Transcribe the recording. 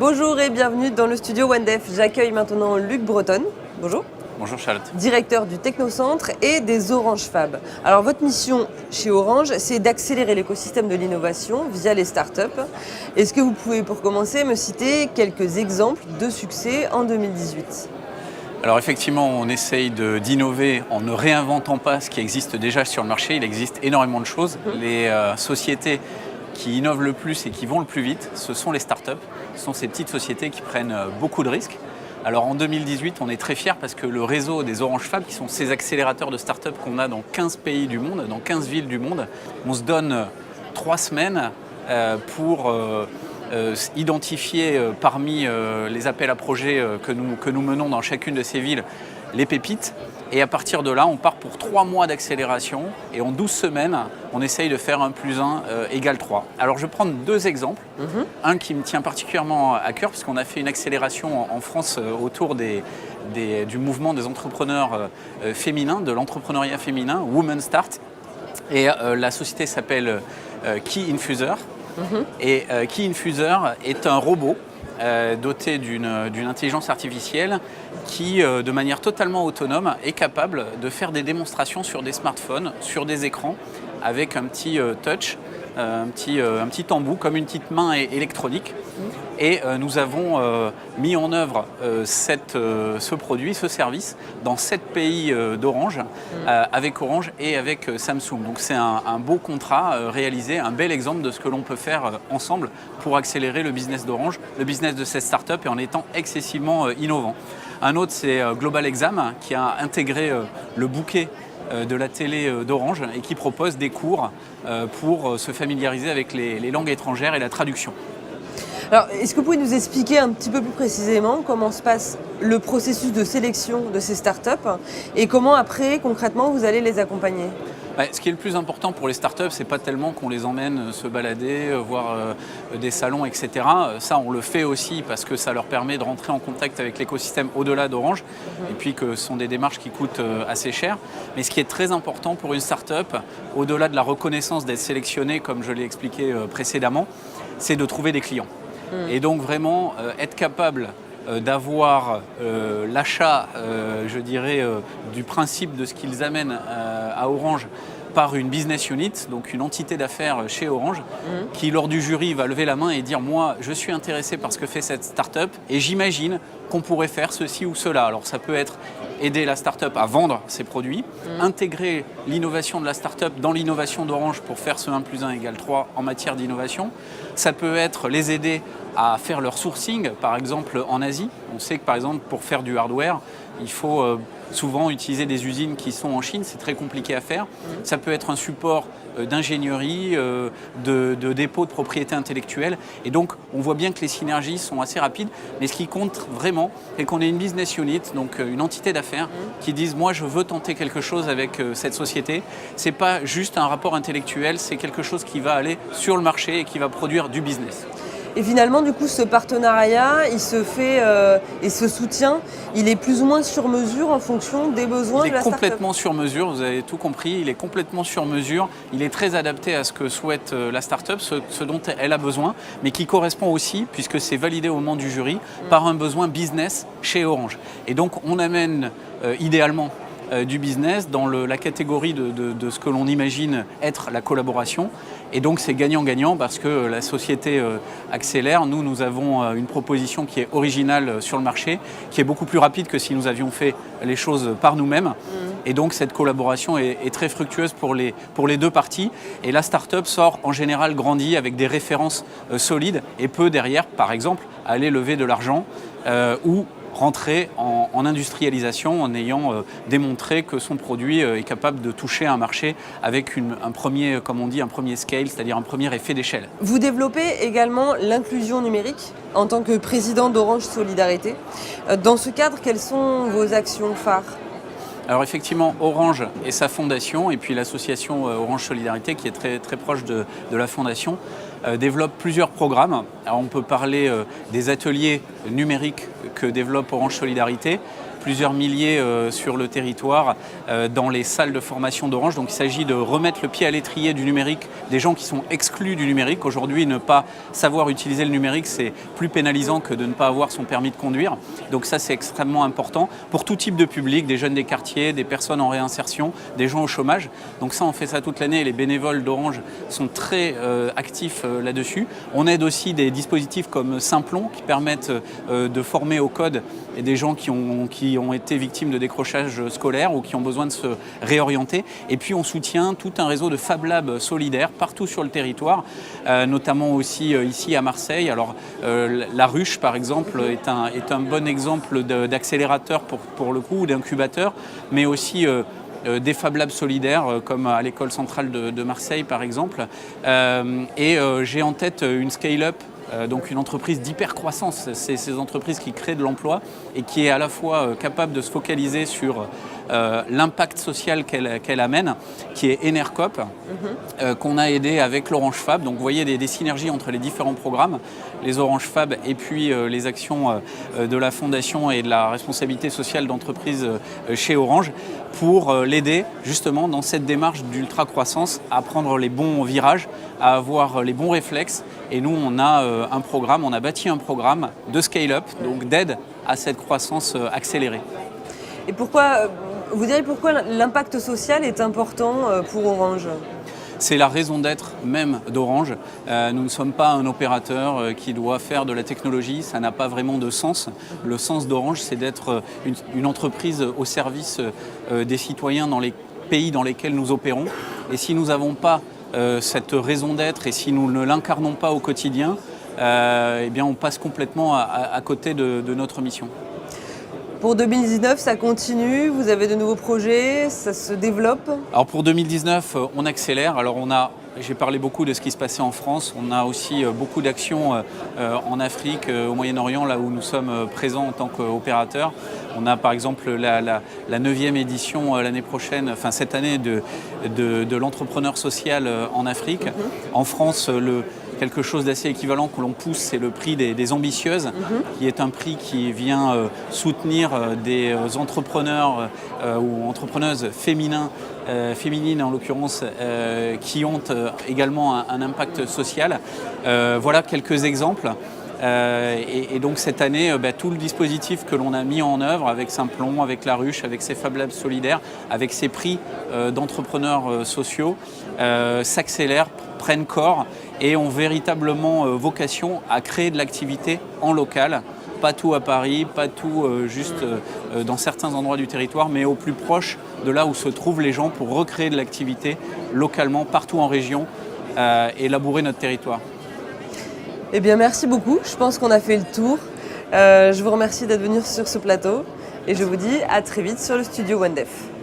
Bonjour et bienvenue dans le studio OneDef. J'accueille maintenant Luc Breton. Bonjour. Bonjour Charlotte. Directeur du Technocentre et des Orange Fab. Alors votre mission chez Orange, c'est d'accélérer l'écosystème de l'innovation via les startups. Est-ce que vous pouvez pour commencer me citer quelques exemples de succès en 2018 ? Alors effectivement, on essaye d'innover en ne réinventant pas ce qui existe déjà sur le marché. Il existe énormément de choses. Les sociétés qui innovent le plus et qui vont le plus vite, ce sont les startups. Ce sont ces petites sociétés qui prennent beaucoup de risques. Alors en 2018, on est très fiers parce que le réseau des Orange Fab, qui sont ces accélérateurs de start-up qu'on a dans 15 pays du monde, dans 15 villes du monde, on se donne 3 semaines pour identifier parmi les appels à projets que nous menons dans chacune de ces villes les pépites. Et à partir de là, on part pour 3 mois d'accélération et en 12 semaines, on essaye de faire 1 + 1 égale 3. Alors je vais prendre 2 exemples. Un qui me tient particulièrement à cœur puisqu'on a fait une accélération en France autour du mouvement des entrepreneurs féminins, de l'entrepreneuriat féminin, Women Start. Et la société s'appelle Key Infuser. Et Key Infuser est un robot doté d'une intelligence artificielle qui, de manière totalement autonome, est capable de faire des démonstrations sur des smartphones, sur des écrans, avec un petit touch, un petit embout, comme une petite main électronique. Et nous avons mis en œuvre ce produit, ce service, dans 7 pays d'Orange, avec Orange et avec Samsung. Donc c'est un beau contrat réalisé, un bel exemple de ce que l'on peut faire ensemble pour accélérer le business d'Orange, le business de cette start-up et en étant excessivement innovant. Un autre, c'est Global Exam, qui a intégré le bouquet de la télé d'Orange et qui propose des cours pour se familiariser avec les langues étrangères et la traduction. Alors, est-ce que vous pouvez nous expliquer un petit peu plus précisément comment se passe le processus de sélection de ces startups et comment après, concrètement, vous allez les accompagner ? Ce qui est le plus important pour les startups, c'est pas tellement qu'on les emmène se balader, voir des salons, etc. Ça, on le fait aussi parce que ça leur permet de rentrer en contact avec l'écosystème au-delà d'Orange et puis que ce sont des démarches qui coûtent assez cher. Mais ce qui est très important pour une startup, au-delà de la reconnaissance d'être sélectionnée, comme je l'ai expliqué précédemment, c'est de trouver des clients. Et donc vraiment être capable d'avoir l'achat, je dirais, du principe de ce qu'ils amènent à Orange par une business unit, donc une entité d'affaires chez Orange, qui lors du jury va lever la main et dire « moi, je suis intéressé par ce que fait cette start-up et j'imagine qu'on pourrait faire ceci ou cela ». Alors ça peut être aider la start-up à vendre ses produits, intégrer l'innovation de la start-up dans l'innovation d'Orange pour faire ce 1 + 1 égale 3 en matière d'innovation. Ça peut être les aider à faire leur sourcing, par exemple en Asie. On sait que par exemple pour faire du hardware, il faut souvent utiliser des usines qui sont en Chine, c'est très compliqué à faire. Ça peut être un support d'ingénierie, de dépôt de propriété intellectuelle. Et donc on voit bien que les synergies sont assez rapides. Mais ce qui compte vraiment, c'est qu'on ait une business unit, donc une entité d'affaires, qui dise moi je veux tenter quelque chose avec cette société. C'est pas juste un rapport intellectuel, c'est quelque chose qui va aller sur le marché et qui va produire du business. Et finalement, du coup, ce partenariat, il se fait et ce soutien, il est plus ou moins sur mesure en fonction des besoins de la start-up. Il est complètement sur mesure, vous avez tout compris, il est complètement sur mesure, il est très adapté à ce que souhaite la start-up, ce dont elle a besoin, mais qui correspond aussi, puisque c'est validé au moment du jury, par un besoin business chez Orange. Et donc on amène idéalement du business dans la catégorie de ce que l'on imagine être la collaboration. Et donc c'est gagnant-gagnant parce que la société accélère. Nous avons une proposition qui est originale sur le marché, qui est beaucoup plus rapide que si nous avions fait les choses par nous-mêmes. Et donc cette collaboration est très fructueuse pour les 2 parties. Et la start-up sort en général grandie avec des références solides et peut derrière, par exemple, aller lever de l'argent ou rentrer en industrialisation en ayant démontré que son produit est capable de toucher un marché avec un premier, comme on dit, un premier scale, c'est-à-dire un premier effet d'échelle. Vous développez également l'inclusion numérique en tant que président d'Orange Solidarité. Dans ce cadre, quelles sont vos actions phares ? Alors effectivement, Orange et sa fondation, et puis l'association Orange Solidarité, qui est très, très proche de la fondation, développe plusieurs programmes. Alors on peut parler des ateliers numériques que développe Orange Solidarité, plusieurs milliers sur le territoire dans les salles de formation d'Orange. Donc il s'agit de remettre le pied à l'étrier du numérique des gens qui sont exclus du numérique. Aujourd'hui, ne pas savoir utiliser le numérique, c'est plus pénalisant que de ne pas avoir son permis de conduire. Donc ça, c'est extrêmement important pour tout type de public, des jeunes des quartiers, des personnes en réinsertion, des gens au chômage. Donc ça, on fait ça toute l'année et les bénévoles d'Orange sont très actifs là-dessus. On aide aussi des dispositifs comme Simplon qui permettent de former au code et des gens qui ont été victimes de décrochage scolaire ou qui ont besoin de se réorienter. Et puis on soutient tout un réseau de Fab Labs solidaires partout sur le territoire, notamment aussi ici à Marseille. Alors la Ruche par exemple est un bon exemple d'accélérateur pour le coup, d'incubateur, mais aussi des Fab Labs solidaires comme à l'école centrale de Marseille par exemple. J'ai en tête une scale-up, donc une entreprise d'hypercroissance. C'est ces entreprises qui créent de l'emploi et qui est à la fois capable de se focaliser sur l'impact social qu'elle amène, qui est Enercop, qu'on a aidé avec l'Orange Fab. Donc vous voyez des synergies entre les différents programmes, les Orange Fab et puis les actions de la fondation et de la responsabilité sociale d'entreprise chez Orange pour l'aider justement dans cette démarche d'ultra-croissance à prendre les bons virages, à avoir les bons réflexes. Et nous, on a bâti un programme de scale-up, donc d'aide à cette croissance accélérée. Et vous direz pourquoi l'impact social est important pour Orange ? C'est la raison d'être même d'Orange. Nous ne sommes pas un opérateur qui doit faire de la technologie, ça n'a pas vraiment de sens. Le sens d'Orange, c'est d'être une entreprise au service des citoyens dans les pays dans lesquels nous opérons. Et si nous n'avons pas cette raison d'être et si nous ne l'incarnons pas au quotidien, eh bien on passe complètement à côté de notre mission. Pour 2019, ça continue, vous avez de nouveaux projets, ça se développe ? Alors pour 2019, on accélère. Alors j'ai parlé beaucoup de ce qui se passait en France. On a aussi beaucoup d'actions en Afrique, au Moyen-Orient, là où nous sommes présents en tant qu'opérateurs. On a par exemple la 9e édition l'année prochaine, enfin cette année, de l'entrepreneur social en Afrique. En France, quelque chose d'assez équivalent que l'on pousse, c'est le prix des ambitieuses, qui est un prix qui vient soutenir des entrepreneurs ou entrepreneuses féminines en l'occurrence, qui ont également un impact social. Voilà quelques exemples. Et donc cette année, tout le dispositif que l'on a mis en œuvre avec Simplon, avec la Ruche, avec ces Fab Labs solidaires, avec ces prix d'entrepreneurs sociaux, s'accélèrent, prennent corps et ont véritablement vocation à créer de l'activité en local. Pas tout à Paris, pas tout juste dans certains endroits du territoire, mais au plus proche de là où se trouvent les gens pour recréer de l'activité localement, partout en région, et labourer notre territoire. Eh bien, merci beaucoup. Je pense qu'on a fait le tour. Je vous remercie d'être venu sur ce plateau et je vous dis à très vite sur le studio OneDef.